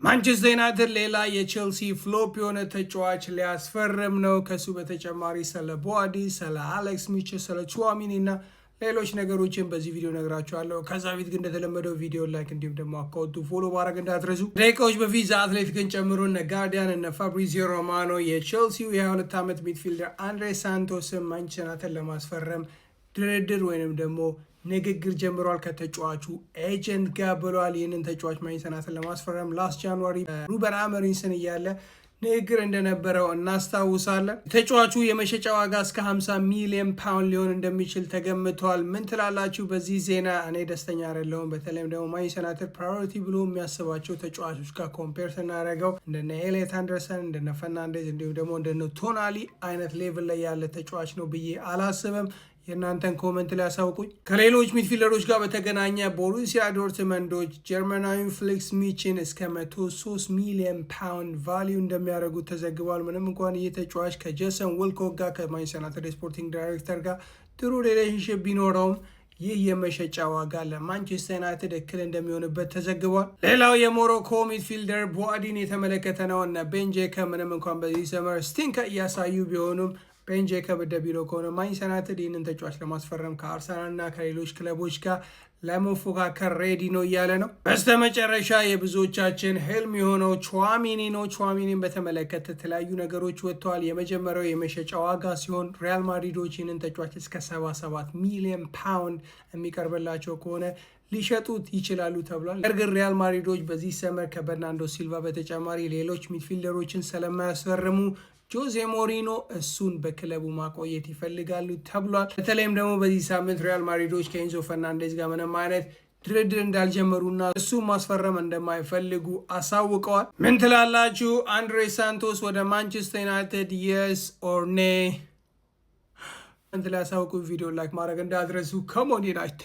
ማንቸስተር ዩናይትድ ሌላ የቼልሲ ፍሎፕ የሆነ ተጫዋች ሊያስፈርም ነው። ከሱ በተጨማሪ ስለ ቦአዲ፣ ስለ አሌክስ ሚችል፣ ስለ ቹዋሚኒ እና ሌሎች ነገሮችን በዚህ ቪዲዮ ነግራችኋለሁ። ከዛ በፊት ግን እንደተለመደው ቪዲዮ ላይክ እንዲሁም ደግሞ አካውንቱ ፎሎ ማድረግ እንዳትረሱ። ደቂቃዎች በፊት ዘ አትሌቲክን ጨምሮ እነ ጋርዲያን እነ ፋብሪዚዮ ሮማኖ የቼልሲው የ22 ዓመት ሚድፊልደር አንድሬ ሳንቶስን ማንቸስተር ዩናይትድ ለማስፈረም ድርድር ወይንም ደግሞ ንግግር ጀምሯል ከተጫዋቹ ኤጀንት ጋር ብሏል። ይህንን ተጫዋች ማንቸስተር ዩናይትድ ለማስፈረም ላስት ጃንዋሪ ሩበን አሞሪም እያለ ንግግር እንደነበረው እናስታውሳለን። ተጫዋቹ የመሸጫ ዋጋ እስከ 50 ሚሊዮን ፓውንድ ሊሆን እንደሚችል ተገምቷል። ምን ትላላችሁ በዚህ ዜና? እኔ ደስተኛ አይደለሁም። በተለይም ደግሞ ማንቸስተር ዩናይትድ ፕራዮሪቲ ብሎ የሚያስባቸው ተጫዋቾች ጋር ኮምፔር ስናደርገው እንደነ ኤሌት አንደርሰን፣ እንደነ ፈርናንዴዝ እንዲሁም ደግሞ እንደነ ቶናሊ አይነት ሌቭል ላይ ያለ ተጫዋች ነው ብዬ አላስብም። የእናንተን ኮመንት ላይ ያሳውቁኝ። ከሌሎች ሚድፊልደሮች ጋር በተገናኘ ቦሩሲያ ዶርትመንዶች ጀርመናዊ ፍሊክስ ሚችን እስከ 103 ሚሊዮን ፓውንድ ቫሊዩ እንደሚያደርጉት ተዘግቧል። ምንም እንኳን ይህ ተጫዋች ከጄሰን ዊልኮክ ጋር ከማንቸስተር ዩናይትድ ስፖርቲንግ ዳይሬክተር ጋር ጥሩ ሪሌሽንሽፕ ቢኖረውም ይህ የመሸጫ ዋጋ ለማንቸስተር ዩናይትድ እክል እንደሚሆንበት ተዘግቧል። ሌላው የሞሮኮ ሚድፊልደር ቦአዲን የተመለከተ ነው። እና ቤን ጄኮብ ምንም እንኳን በዚህ ሰመር ስቲንክ እያሳዩ ቢሆኑም ቤን ጄኮብ እንደሚለው ከሆነ ማንቸስተር ዩናይትድ ይህንን ተጫዋች ለማስፈረም ከአርሰናል እና ከሌሎች ክለቦች ጋር ለመፎካከር ሬዲ ነው እያለ ነው። በስተመጨረሻ የብዙዎቻችን ህልም የሆነው ቹዋሚኒ ነው። ቹዋሚኒን በተመለከተ የተለያዩ ነገሮች ወጥተዋል። የመጀመሪያው የመሸጫ ዋጋ ሲሆን ሪያል ማድሪዶች ይህንን ተጫዋች እስከ 77 ሚሊዮን ፓውንድ የሚቀርብላቸው ከሆነ ሊሸጡት ይችላሉ ተብሏል። ነገር ግን ሪያል ማድሪዶች በዚህ ሰመር ከበርናንዶ ሲልቫ በተጨማሪ ሌሎች ሚድፊልደሮችን ስለማያስፈርሙ ጆዜ ሞሪኖ እሱን በክለቡ ማቆየት ይፈልጋሉ ተብሏል። በተለይም ደግሞ በዚህ ሳምንት ሪያል ማድሪዶች ከኤንዞ ፈርናንዴዝ ጋር ምንም አይነት ድርድር እንዳልጀመሩና እሱ ማስፈረም እንደማይፈልጉ አሳውቀዋል። ምን ትላላችሁ? አንድሬ ሳንቶስ ወደ ማንቸስተር ዩናይትድ የስ ኦር ኔ? ምን ትላሳውቁ? ቪዲዮ ላይክ ማድረግ እንዳትረሱ። ከሞን ዩናይትድ